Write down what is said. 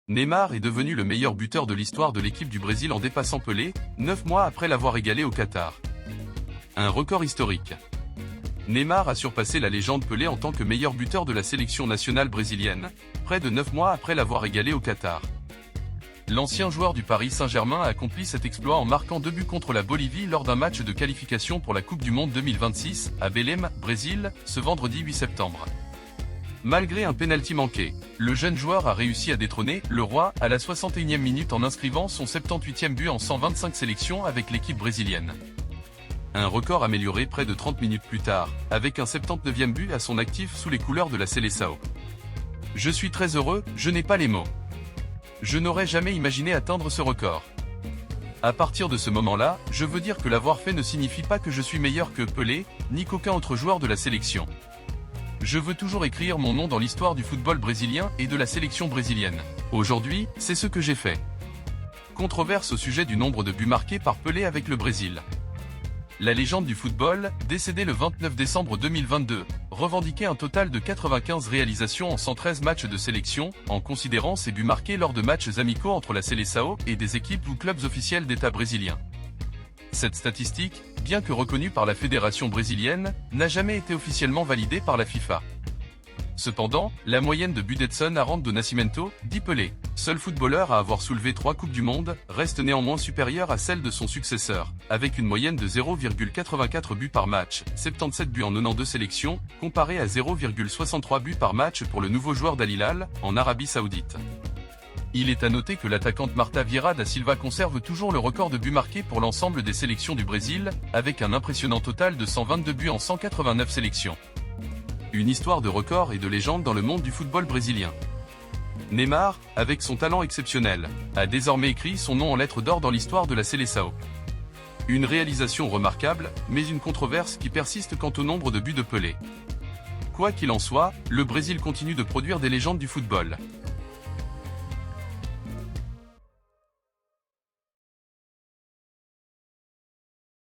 Neymar est devenu le meilleur buteur de l'histoire de l'équipe du Brésil en dépassant Pelé, 9 mois après l'avoir égalé au Qatar. Un record historique. Neymar a surpassé la légende Pelé en tant que meilleur buteur de la sélection nationale brésilienne, près de 9 mois après l'avoir égalé au Qatar. L'ancien joueur du Paris Saint-Germain a accompli cet exploit en marquant 2 buts contre la Bolivie lors d'un match de qualification pour la Coupe du Monde 2026, à Belém, Brésil, ce vendredi 8 septembre. Malgré un pénalty manqué, le jeune joueur a réussi à détrôner le roi à la 61e minute en inscrivant son 78e but en 125 sélections avec l'équipe brésilienne. Un record amélioré près de 30 minutes plus tard, avec un 79e but à son actif sous les couleurs de la Seleção. Je suis très heureux, je n'ai pas les mots. Je n'aurais jamais imaginé atteindre ce record. À partir de ce moment-là, je veux dire que l'avoir fait ne signifie pas que je suis meilleur que Pelé, ni qu'aucun autre joueur de la sélection. Je veux toujours écrire mon nom dans l'histoire du football brésilien et de la sélection brésilienne. Aujourd'hui, c'est ce que j'ai fait. Controverse au sujet du nombre de buts marqués par Pelé avec le Brésil. La légende du football, décédée le 29 décembre 2022, revendiquait un total de 95 réalisations en 113 matchs de sélection, en considérant ses buts marqués lors de matchs amicaux entre la Seleção et des équipes ou clubs officiels d'État brésilien. Cette statistique, bien que reconnue par la fédération brésilienne, n'a jamais été officiellement validée par la FIFA. Cependant, la moyenne de buts d'Edson Arantes do Nascimento, dit Pelé, seul footballeur à avoir soulevé 3 Coupes du Monde, reste néanmoins supérieure à celle de son successeur, avec une moyenne de 0,84 buts par match, 77 buts en 92 sélections, comparé à 0,63 buts par match pour le nouveau joueur d'Al Hilal, en Arabie Saoudite. Il est à noter que l'attaquante Marta Vieira da Silva conserve toujours le record de buts marqués pour l'ensemble des sélections du Brésil, avec un impressionnant total de 122 buts en 189 sélections. Une histoire de record et de légende dans le monde du football brésilien. Neymar, avec son talent exceptionnel, a désormais écrit son nom en lettres d'or dans l'histoire de la Seleção. Une réalisation remarquable, mais une controverse qui persiste quant au nombre de buts de Pelé. Quoi qu'il en soit, le Brésil continue de produire des légendes du football.